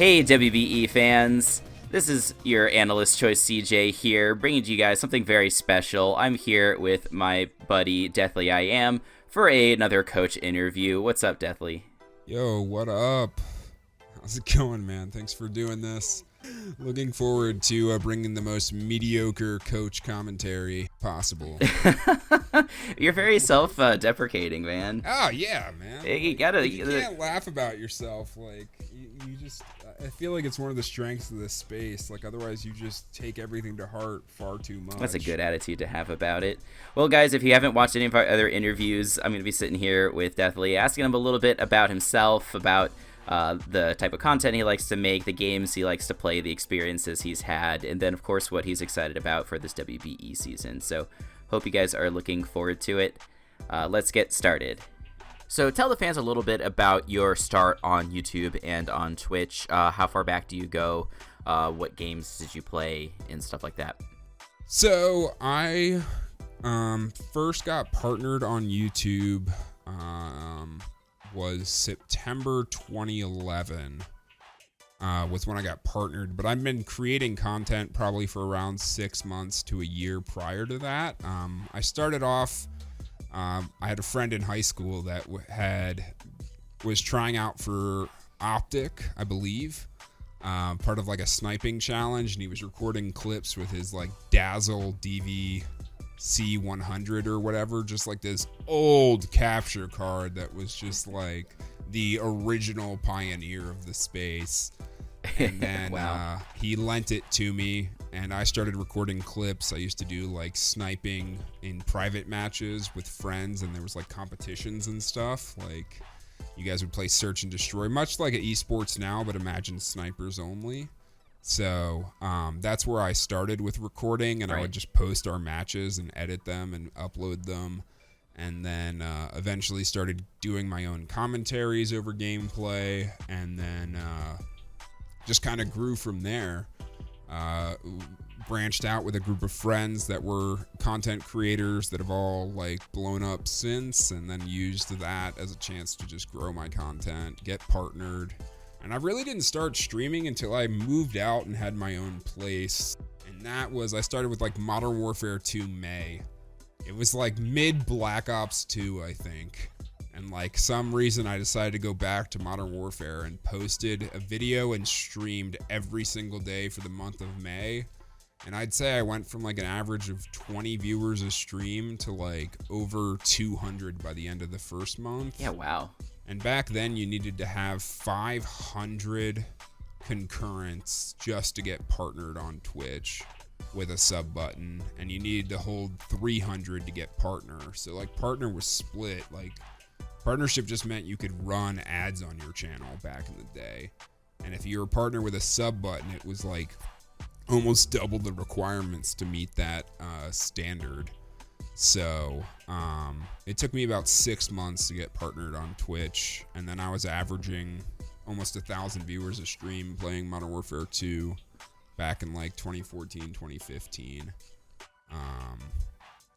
Hey WBE fans, this is your Analyst Choice CJ here, bringing to you guys something very special. I'm here with my buddy DeathlyIAm for another coach interview. What's up, Deathly? Yo, what up? How's it going, man? Thanks for doing this. Looking forward to bringing the most mediocre coach commentary possible. You're very self-deprecating, man. Oh, yeah, man. You can't laugh about yourself. Like, you just... I feel like it's one of the strengths of this space. Like, otherwise you just take everything to heart far too much. That's a good attitude to have about it. Well, guys, if you haven't watched any of our other interviews, I'm going to be sitting here with Deathly, asking him a little bit about himself, about the type of content he likes to make, the games he likes to play, the experiences he's had, and then, of course, what he's excited about for this WBE season. So, hope you guys are looking forward to it. Let's get started. So tell the fans a little bit about your start on YouTube and on Twitch. How far back do you go? What games did you play and stuff like that? So I first got partnered on YouTube was September 2011 was when I got partnered. But I've been creating content probably for around 6 months to a year prior to that. I started off... I had a friend in high school that was trying out for Optic, I believe, part of like a sniping challenge, and he was recording clips with his like Dazzle DVC100 or whatever, just like this old capture card that was just like the original pioneer of the space. And then Wow. He lent it to me, and I started recording clips. I used to do like sniping in private matches with friends, and there was like competitions and stuff. Like you guys would play search and destroy, much like at esports now, but imagine snipers only. So that's where I started with recording, and I would just post our matches and edit them and upload them. And then eventually started doing my own commentaries over gameplay, and then just kind of grew from there. Branched out with a group of friends that were content creators that have all like blown up since, and then used that as a chance to just grow my content, get partnered. And I really didn't start streaming until I moved out and had my own place. And that was, I started with like Modern Warfare 2 May. It was like mid Black Ops 2, I think. And like some reason I decided to go back to Modern Warfare and posted a video and streamed every single day for the month of May. And I'd say I went from like an average of 20 viewers a stream to like over 200 by the end of the first month. Yeah, wow. And back then you needed to have 500 concurrents just to get partnered on Twitch with a sub button. And you needed to hold 300 to get partner. So like partner was split. Like partnership just meant you could run ads on your channel back in the day. And if you were a partner with a sub button, it was like almost double the requirements to meet that standard. So it took me about 6 months to get partnered on Twitch. And then I was averaging almost 1,000 viewers a stream playing Modern Warfare 2 back in like 2014, 2015.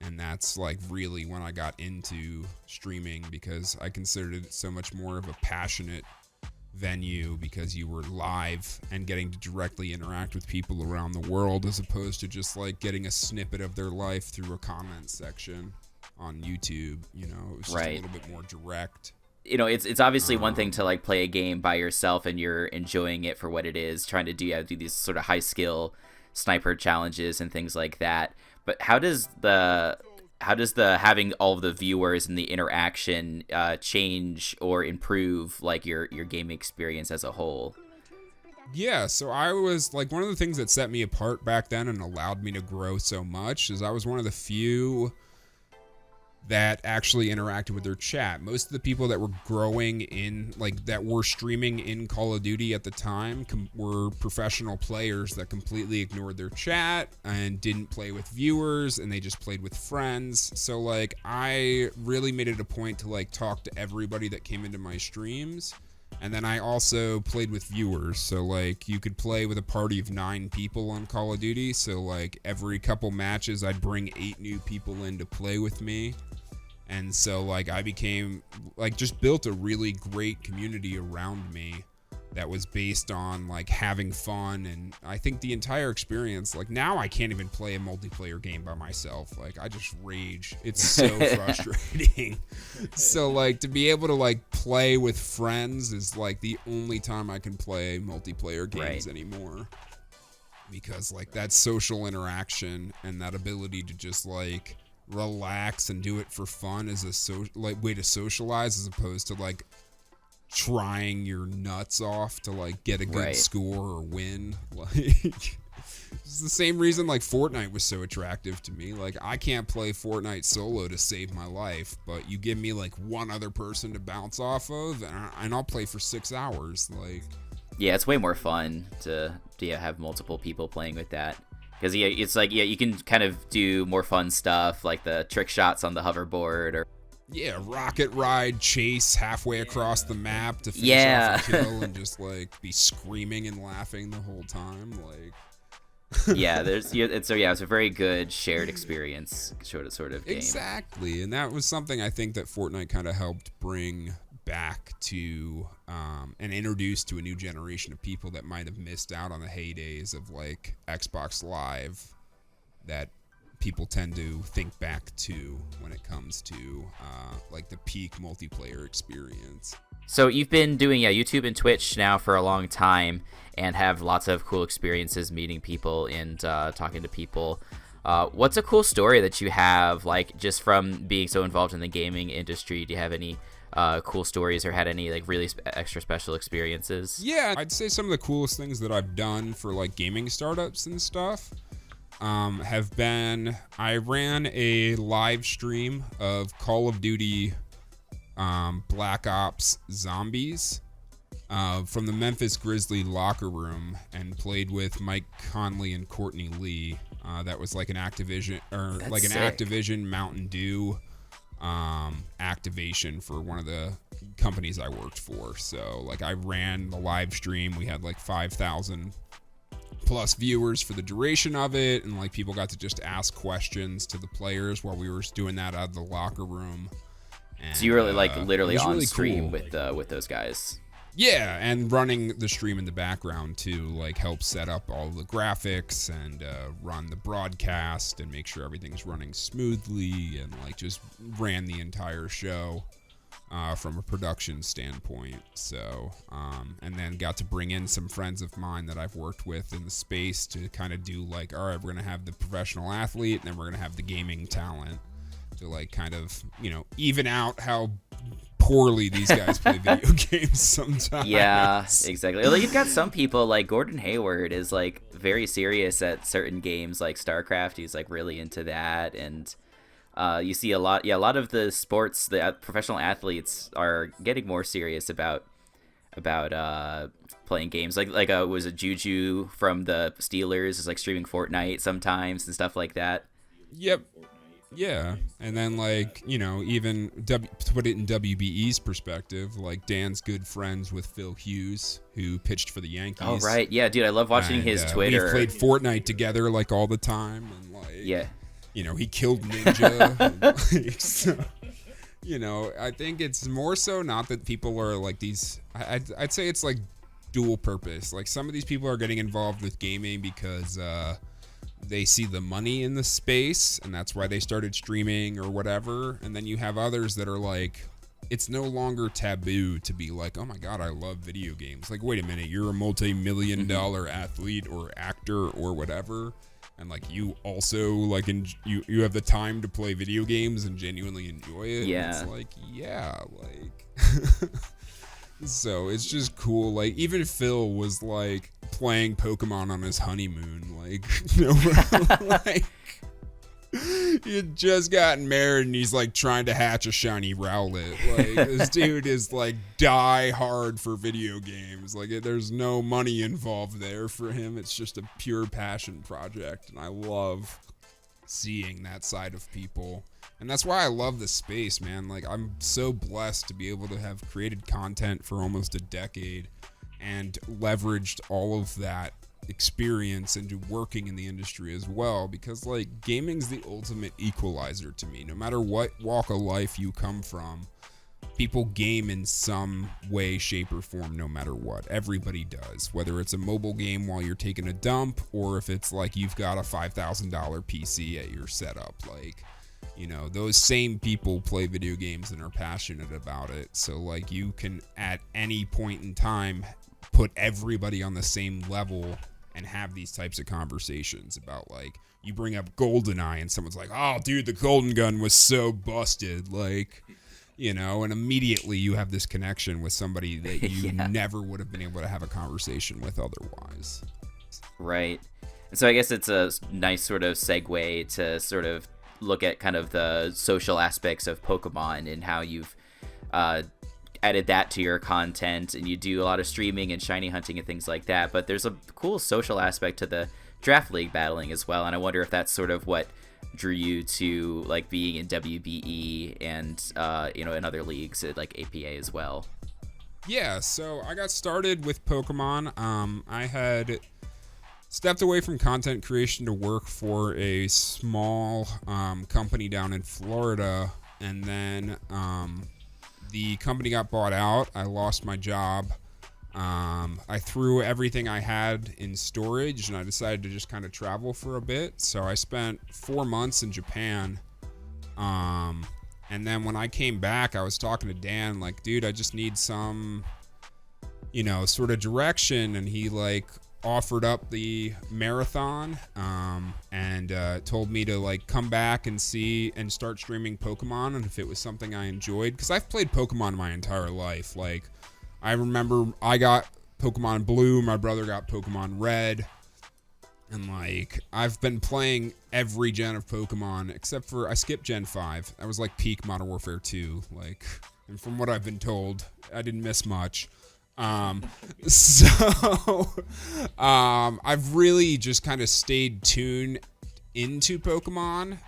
And that's like really when I got into streaming, because I considered it so much more of a passionate venue, because you were live and getting to directly interact with people around the world, as opposed to just like getting a snippet of their life through a comment section on YouTube. You know, it was just a little bit more direct. You know, it's obviously one thing to like play a game by yourself and you're enjoying it for what it is, trying to do these sort of high skill sniper challenges and things like that. But how does the having all of the viewers and the interaction change or improve like your game experience as a whole? Yeah, so I was like, one of the things that set me apart back then and allowed me to grow so much is I was one of the few that actually interacted with their chat. Most of the people that were growing in, like, that were streaming in Call of Duty at the time were professional players that completely ignored their chat and didn't play with viewers, and they just played with friends. So, like, I really made it a point to, like, talk to everybody that came into my streams. And then I also played with viewers. So, like, you could play with a party of 9 people on Call of Duty. So, like, every couple matches, I'd bring 8 new people in to play with me. And so, like, I became, like, just built a really great community around me that was based on like having fun. And I think the entire experience, like now I can't even play a multiplayer game by myself. Like I just rage. It's so frustrating. So like to be able to like play with friends is like the only time I can play multiplayer games anymore. Because like that social interaction and that ability to just like relax and do it for fun is a way to socialize, as opposed to like trying your nuts off to like get a good score or win. Like it's the same reason like Fortnite was so attractive to me. Like I can't play Fortnite solo to save my life, but you give me like one other person to bounce off of and I'll play for 6 hours. Like yeah, it's way more fun to have multiple people playing with that. Because it's like you can kind of do more fun stuff like the trick shots on the hoverboard, or rocket ride, chase halfway across the map to finish off a kill and just like be screaming and laughing the whole time. Like it's a very good shared experience sort of game. Exactly, and that was something I think that Fortnite kind of helped bring back to and introduce to a new generation of people that might have missed out on the heydays of like Xbox Live, that people tend to think back to when it comes to like the peak multiplayer experience. So you've been doing YouTube and Twitch now for a long time and have lots of cool experiences meeting people and talking to people. What's a cool story that you have, like just from being so involved in the gaming industry? Do you have any cool stories or had any like really extra special experiences? Yeah, I'd say some of the coolest things that I've done for like gaming startups and stuff have been, I ran a live stream of Call of Duty Black Ops Zombies from the Memphis Grizzly locker room and played with Mike Conley and Courtney Lee. That was like an Activision Activision Mountain Dew activation for one of the companies I worked for. So like I ran the live stream. We had like 5,000 plus viewers for the duration of it, and like people got to just ask questions to the players while we were doing that out of the locker room. And, so you were like literally on really stream cool with those guys. Yeah, and running the stream in the background to like help set up all the graphics and run the broadcast and make sure everything's running smoothly, and like just ran the entire show from a production standpoint. So, and then got to bring in some friends of mine that I've worked with in the space to kind of do like, all right, we're going to have the professional athlete and then we're going to have the gaming talent to like kind of, even out how poorly these guys play video games sometimes. Yeah, exactly. Like, you've got some people like Gordon Hayward is like very serious at certain games like StarCraft. He's like really into that, and you see a lot of the sports, the professional athletes are getting more serious about playing games. Like was it Juju from the Steelers is like streaming Fortnite sometimes and stuff like that. Yep. Yeah, and then like, even to put it in WBE's perspective, like Dan's good friends with Phil Hughes, who pitched for the Yankees. Oh right, yeah, dude, I love watching his Twitter. We played Fortnite together like all the time, and like he killed Ninja. And, so, I think it's more so not that people are like these. I'd say it's like dual purpose. Like some of these people are getting involved with gaming because they see the money in the space, and that's why they started streaming or whatever. And then you have others that are like, it's no longer taboo to be like, oh my god, I love video games. Like, wait a minute, you're a multi-million-dollar athlete or actor or whatever, and like you also like you have the time to play video games and genuinely enjoy it. Yeah. And it's like, so it's just cool. Like even Phil was like playing Pokemon on his honeymoon. Like, like he had just gotten married and he's like trying to hatch a shiny Rowlet. Like this dude is like die hard for video games. Like there's no money involved there for him. It's just a pure passion project, and I love seeing that side of people. And that's why I love this space, man. Like I'm so blessed to be able to have created content for almost a decade and leveraged all of that experience into working in the industry as well, because like gaming's the ultimate equalizer to me. No matter what walk of life you come from, people game in some way, shape, or form, no matter what. Everybody does, whether it's a mobile game while you're taking a dump, or if it's like you've got a $5,000 PC at your setup. Like, you know, those same people play video games and are passionate about it. So like, you can at any point in time put everybody on the same level and have these types of conversations about, like, you bring up GoldenEye and someone's like, oh dude, the golden gun was so busted, like, you know, and immediately you have this connection with somebody that you never would have been able to have a conversation with otherwise. Right. And so I guess it's a nice sort of segue to sort of look at kind of the social aspects of Pokemon and how you've added that to your content, and you do a lot of streaming and shiny hunting and things like that. But there's a cool social aspect to the draft league battling as well, and I wonder if that's sort of what drew you to like being in WBE and you know, in other leagues like APA as well. Yeah, so I got started with Pokemon. I had stepped away from content creation to work for a small company down in Florida, and then the company got bought out. I lost my job. I threw everything I had in storage, and I decided to just kind of travel for a bit. So I spent 4 months in Japan. And then when I came back, I was talking to Dan, like, dude, I just need some, you know, sort of direction. And he like offered up the marathon, and told me to like come back and see and start streaming Pokemon, and if it was something I enjoyed, because I've played Pokemon my entire life. Like, I remember I got Pokemon Blue, my brother got Pokemon Red, and like, I've been playing every gen of Pokemon except for I skipped Gen 5. That was like peak Modern Warfare 2, like, and from what I've been told, I didn't miss much. So I've really just kind of stayed tuned into Pokemon,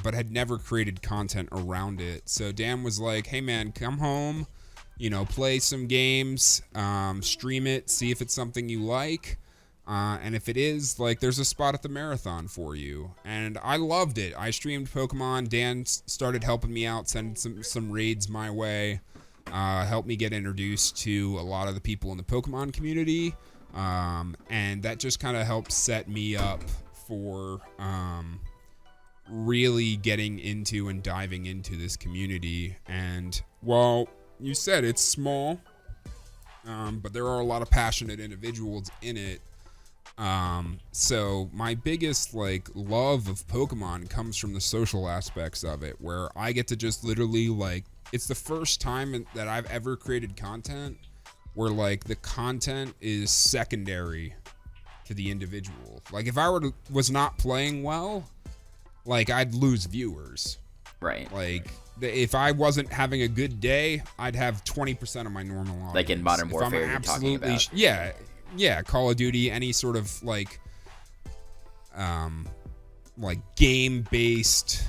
but had never created content around it. So Dan was like, hey man, come home, you know, play some games, stream it, see if it's something you like. And if it is, like, there's a spot at the marathon for you. And I loved it. I streamed Pokemon. Dan started helping me out, sending some raids my way. Helped me get introduced to a lot of the people in the Pokemon community. And that just kind of helped set me up for really getting into and diving into this community. And, well, you said it's small, but there are a lot of passionate individuals in it. So my biggest like love of Pokemon comes from the social aspects of it, where I get to just literally like, it's the first time that I've ever created content where like the content is secondary to the individual. Like, if I was not playing well, like, I'd lose viewers. Right. Like, if I wasn't having a good day, I'd have 20% of my normal audience. Like in Modern Warfare, you're talking about. Yeah, Call of Duty, any sort of like game-based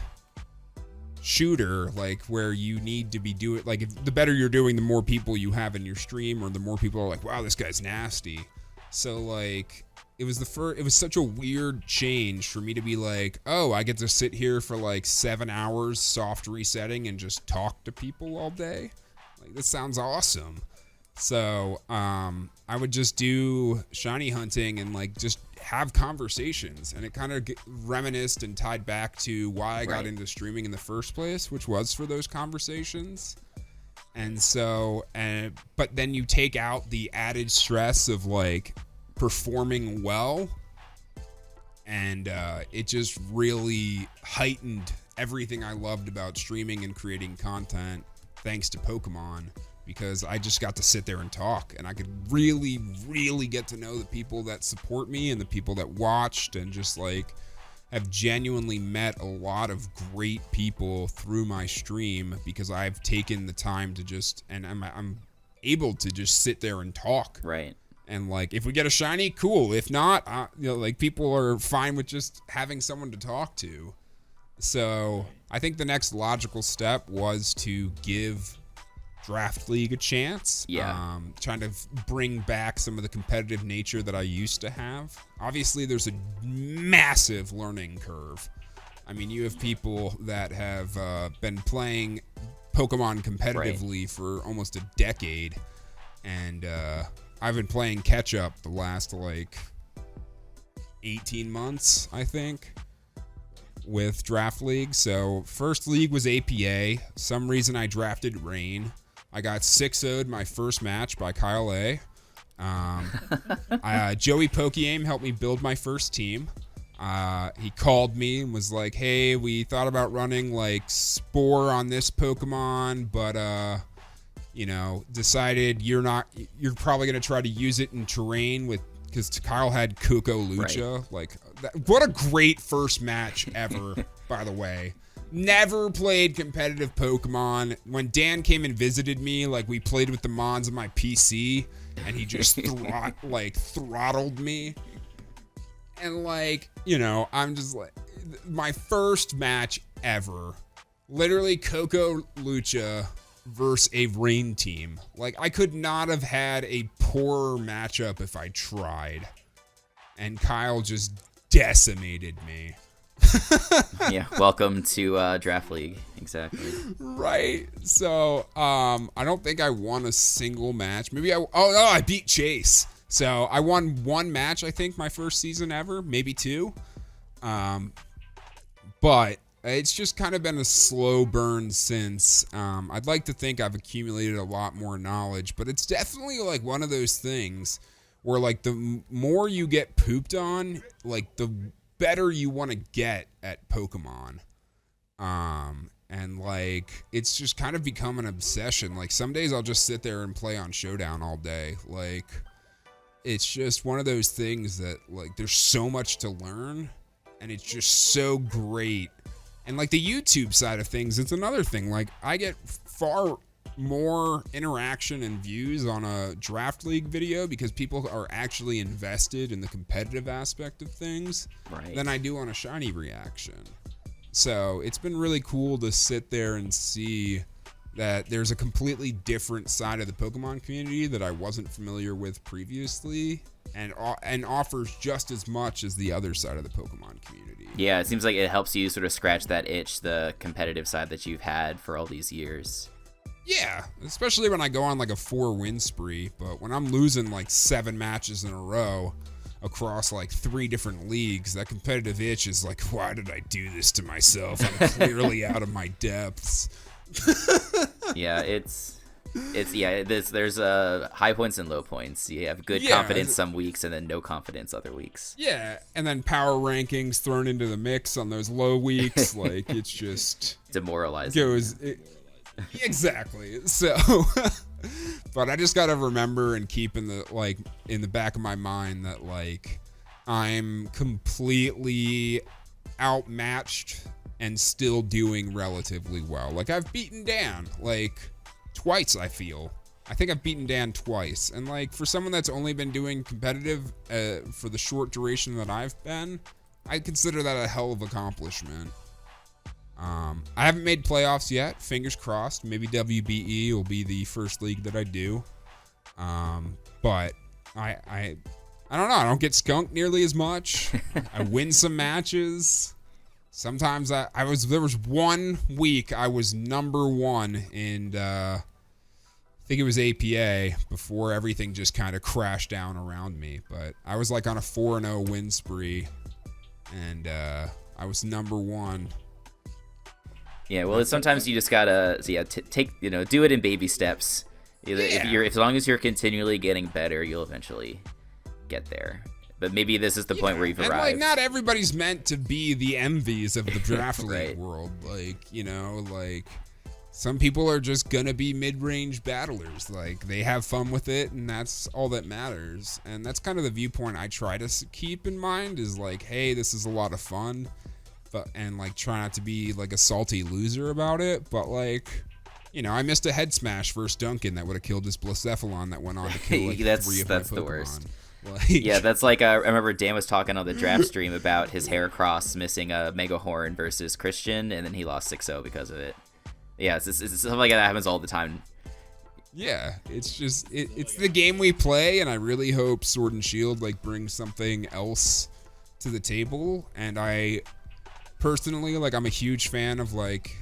shooter, like, where you need to be doing, like, if the better you're doing, the more people you have in your stream, or the more people are like, wow, this guy's nasty. So like, it was such a weird change for me to be like, oh, I get to sit here for like 7 hours soft resetting and just talk to people all day. Like, this sounds awesome. So I would just do shiny hunting and like just have conversations, and it kind of reminisced and tied back to why I got into streaming in the first place, which was for those conversations. And so, but then you take out the added stress of like performing well, and it just really heightened everything I loved about streaming and creating content, thanks to Pokemon. Because I just got to sit there and talk, and I could really, really get to know the people that support me and the people that watched, and just like have genuinely met a lot of great people through my stream, because I've taken the time to just, and I'm able to just sit there and talk. Right. And like, if we get a shiny, cool. If not, you know, like, people are fine with just having someone to talk to. So I think the next logical step was to give Draft League a chance. Trying to bring back some of the competitive nature that I used to have. Obviously, there's a massive learning curve. I mean, you have people that have been playing Pokemon competitively for almost a decade, and I've been playing catch up the last like 18 months, I think, with Draft League. So first league was APA. Some reason I drafted Rain. I got 6-0'd my first match by Kyle A. Joey PokeAim helped me build my first team. He called me and was like, hey, we thought about running like Spore on this Pokemon, but decided you're probably going to try to use it in terrain because Kyle had Coco Lucha. Right. Like, what a great first match ever, by the way. Never played competitive Pokemon. When Dan came and visited me, like, we played with the Mons on my PC, and he just throttled me. And, like, I'm just like, my first match ever, literally Coco Lucha versus a Rain team. Like, I could not have had a poorer matchup if I tried. And Kyle just decimated me. Yeah, welcome to Draft League. Exactly. Right. So, I don't think I won a single match. Maybe I beat Chase. So, I won one match, I think, my first season ever. Maybe two. But it's just kind of been a slow burn since. I'd like to think I've accumulated a lot more knowledge, but it's definitely like one of those things where like the more you get pooped on, like the better you want to get at Pokemon. And like it's just kind of become an obsession. Like some days I'll just sit there and play on Showdown all day. Like it's just one of those things that like there's so much to learn and it's just so great. And like the YouTube side of things, it's another thing. Like I get far more interaction and views on a Draft League video because people are actually invested in the competitive aspect of things than I do on a Shiny reaction. So it's been really cool to sit there and see that there's a completely different side of the Pokemon community that I wasn't familiar with previously and offers just as much as the other side of the Pokemon community. Yeah, it seems like it helps you sort of scratch that itch, the competitive side that you've had for all these years. Yeah, especially when I go on like a 4-win spree, but when I'm losing like 7 matches in a row across like 3 different leagues, that competitive itch is like, why did I do this to myself? I'm clearly out of my depths. Yeah, there's high points and low points. You have good confidence some weeks and then no confidence other weeks. Yeah, and then power rankings thrown into the mix on those low weeks. Like it's just demoralizing. Exactly. So, but I just gotta remember and keep in the back of my mind that like I'm completely outmatched and still doing relatively well. Like I've beaten Dan like twice. I think I've beaten Dan twice, and like for someone that's only been doing competitive for the short duration that I've been, I consider that a hell of accomplishment. I haven't made playoffs yet. Fingers crossed. Maybe WBE will be the first league that I do. But I don't know. I don't get skunked nearly as much. I win some matches. Sometimes there was 1 week I was number 1 in I think it was APA before everything just kind of crashed down around me. But I was like on a 4-0 win spree, and I was number 1. Yeah, well, sometimes you just gotta take do it in baby steps. As long as you're continually getting better, you'll eventually get there. But maybe this is the point where you've arrived. And like not everybody's meant to be the envies of the Draft League world. Like like some people are just gonna be mid-range battlers. Like they have fun with it, and that's all that matters. And that's kind of the viewpoint I try to keep in mind. Is like, hey, this is a lot of fun. And like try not to be like a salty loser about it, but like I missed a head smash versus Duncan that would have killed this Blacephalon that went on to kill like 3 of my Pokemon. That's the worst. Like, yeah, that's like I remember Dan was talking on the draft stream about his Heracross missing a Mega Horn versus Christian, and then he lost 6-0 because of it. Yeah, it's stuff like that happens all the time. Yeah, it's just it's the game we play, and I really hope Sword and Shield like brings something else to the table, and I personally, like, I'm a huge fan of, like,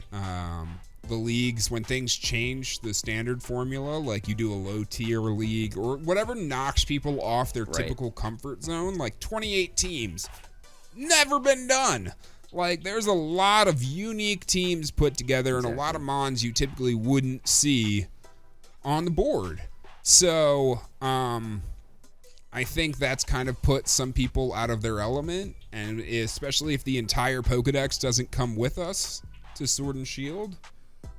the leagues, when things change the standard formula, like you do a low tier league or whatever knocks people off their typical comfort zone, like 28 teams, never been done. Like, there's a lot of unique teams put together and a lot of mons you typically wouldn't see on the board. So, I think that's kind of put some people out of their element, and especially if the entire Pokedex doesn't come with us to Sword and Shield,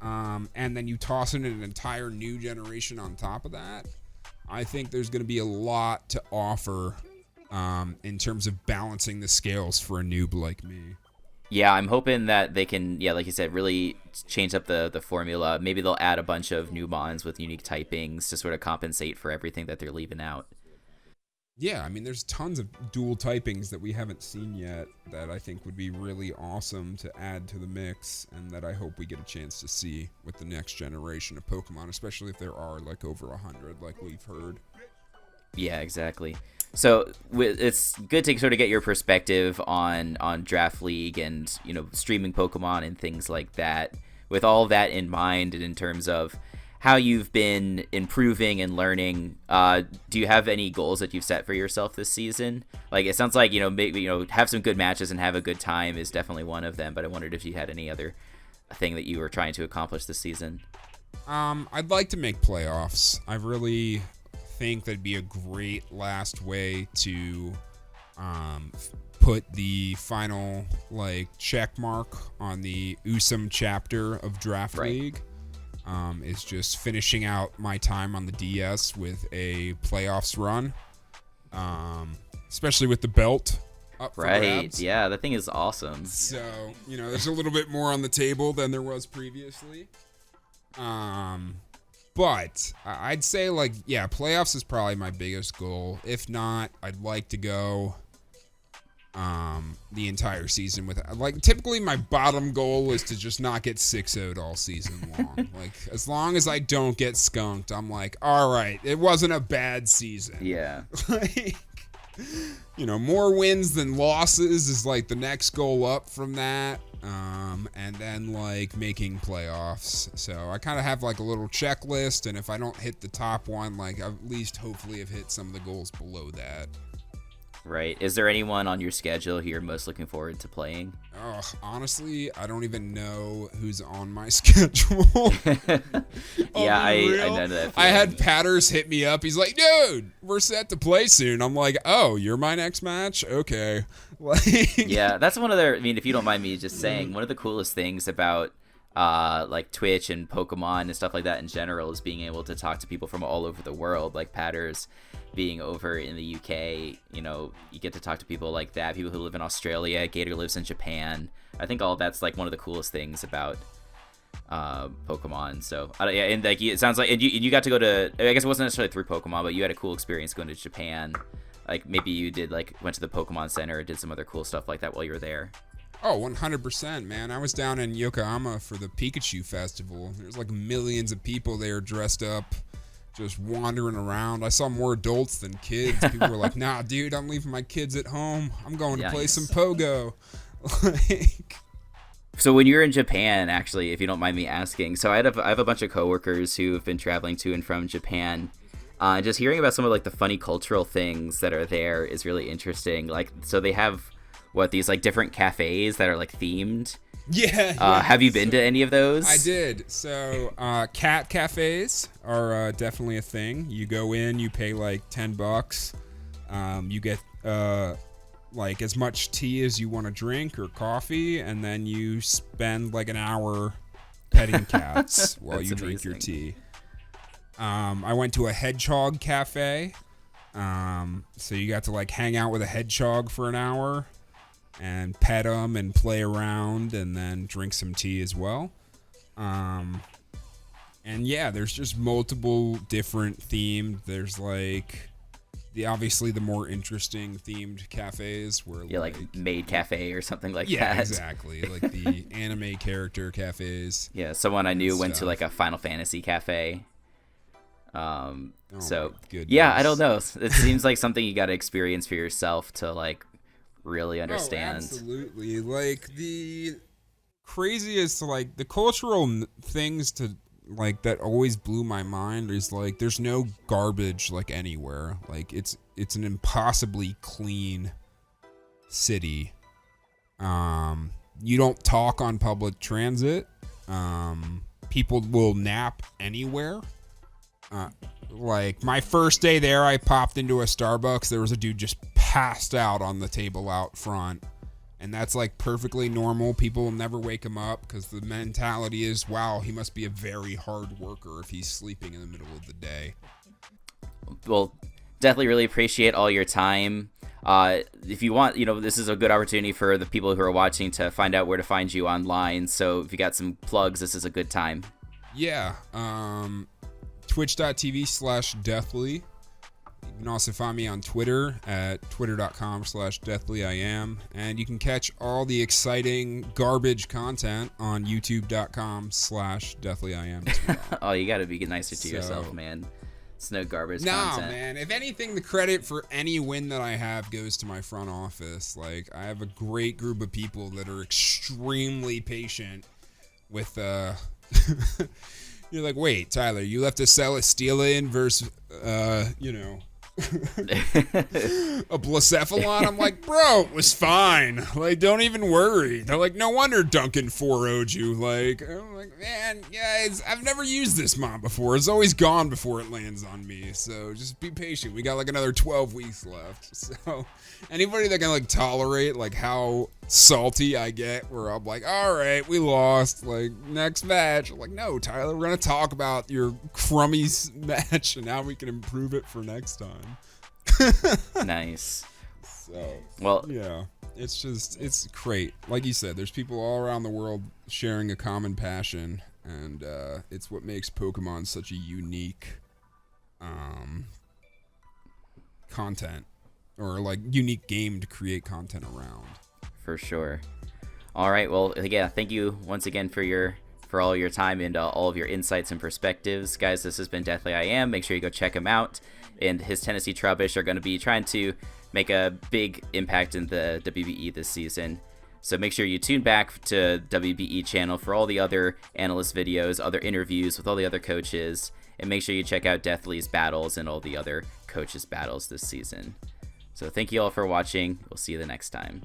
and then you toss in an entire new generation on top of that, I think there's going to be a lot to offer in terms of balancing the scales for a noob like me. Yeah, I'm hoping that they can, like you said, really change up the formula. Maybe they'll add a bunch of new mons with unique typings to sort of compensate for everything that they're leaving out. Yeah, I mean, there's tons of dual typings that we haven't seen yet that I think would be really awesome to add to the mix, and that I hope we get a chance to see with the next generation of Pokemon, especially if there are like over 100, like we've heard. Yeah, exactly. So it's good to sort of get your perspective on Draft League and, streaming Pokemon and things like that. With all that in mind, and in terms of how you've been improving and learning, do you have any goals that you've set for yourself this season? Like, it sounds like, maybe, have some good matches and have a good time is definitely one of them, but I wondered if you had any other thing that you were trying to accomplish this season. I'd like to make playoffs. I really think that'd be a great last way to put the final check mark on the awesome chapter of Draft League. Is just finishing out my time on the DS with a playoffs run, especially with the belt up for grabs. Yeah, that thing is awesome. So there's a little bit more on the table than there was previously. But I'd say, playoffs is probably my biggest goal. If not, I'd like to go the entire season with, typically my bottom goal is to just not get 6-0'd all season long. As long as I don't get skunked, I'm like, all right, it wasn't a bad season. Yeah. More wins than losses is the next goal up from that. And then making playoffs. So I kind of have a little checklist, and if I don't hit the top one, I've at least hopefully have hit some of the goals below that. Right. Is there anyone on your schedule who you're most looking forward to playing? Honestly, I don't even know who's on my schedule. Yeah, I know that. I had Patters hit me up. He's like, dude, we're set to play soon. I'm like, oh, you're my next match? Okay. Yeah, that's one of their, if you don't mind me just saying, one of the coolest things about Twitch and Pokemon and stuff like that in general is being able to talk to people from all over the world, like Patters being over in the UK. You get to talk to people like that, people who live in Australia. Gator lives in Japan. I think all that's one of the coolest things about Pokemon. So yeah, and it sounds like, and you got to go to, I guess it wasn't necessarily through Pokemon, but you had a cool experience going to Japan. Maybe you did went to the Pokemon Center or did some other cool stuff like that while you were there. Oh, 100%, man. I was down in Yokohama for the Pikachu Festival. There's millions of people there dressed up, just wandering around. I saw more adults than kids. People were like, nah, dude, I'm leaving my kids at home. I'm going to play some Pogo. So when you're in Japan, actually, if you don't mind me asking, so I have a bunch of coworkers who have been traveling to and from Japan. Just hearing about some of the funny cultural things that are there is really interesting. So they have these different cafes that are themed. Yeah. Have you been to any of those? I did. So cat cafes are definitely a thing. You go in, you pay $10. You get as much tea as you want to drink or coffee, and then you spend an hour petting cats while you drink your tea. I went to a hedgehog cafe. So you got to hang out with a hedgehog for an hour and pet them and play around and then drink some tea as well. And yeah, there's just multiple different themed. There's obviously the more interesting themed cafes where Maid Cafe or something like that. Yeah, exactly. The anime character cafes. Yeah, someone I knew went to a Final Fantasy cafe. So yeah, I don't know. It seems like something you got to experience for yourself to really understand. Oh, absolutely. The crazy as to like the cultural things to like that always blew my mind is like there's no garbage like anywhere. Like it's an impossibly clean city. You don't talk on public transit. People will nap anywhere. Like my first day there, I popped into a Starbucks. There was a dude just passed out on the table out front. And that's like perfectly normal. People will never wake him up because the mentality is, wow, he must be a very hard worker if he's sleeping in the middle of the day. Well, definitely really appreciate all your time. If you want, this is a good opportunity for the people who are watching to find out where to find you online. So if you got some plugs, this is a good time. Yeah. Twitch.tv/Deathly. You can also find me on Twitter at twitter.com/DeathlyIAm. And you can catch all the exciting garbage content on youtube.com/DeathlyIAm as well. Oh, you got to be nicer to yourself, man. It's no garbage content. No, man. If anything, the credit for any win that I have goes to my front office. Like, I have a great group of people that are extremely patient with, You're like, wait, Tyler, you left a sell a steal in versus, a Blacephalon. I'm like, bro, it was fine. Like, don't even worry. They're like, no wonder Duncan 4-0'd you. Like, I'm like, man, guys, I've never used this mod before. It's always gone before it lands on me. So just be patient. We got like another 12 weeks left. So anybody that can like tolerate like how salty I get, where I'm like, all right, we lost. Like next match. I'm like, no, Tyler, we're gonna talk about your crummy match and how we can improve it for next time. Nice. So, well, yeah, it's great. Like you said, there's people all around the world sharing a common passion, and it's what makes Pokemon such a unique content, or like unique game to create content around. For sure. All right. Well, yeah, thank you once again for all your time and all of your insights and perspectives. Guys, this has been DeathlyIAm. Make sure you go check him out. And his Tennessee Trubbish are going to be trying to make a big impact in the WBE this season. So make sure you tune back to WBE channel for all the other analyst videos, other interviews with all the other coaches, and make sure you check out Deathly's battles and all the other coaches' battles this season. So thank you all for watching. We'll see you the next time.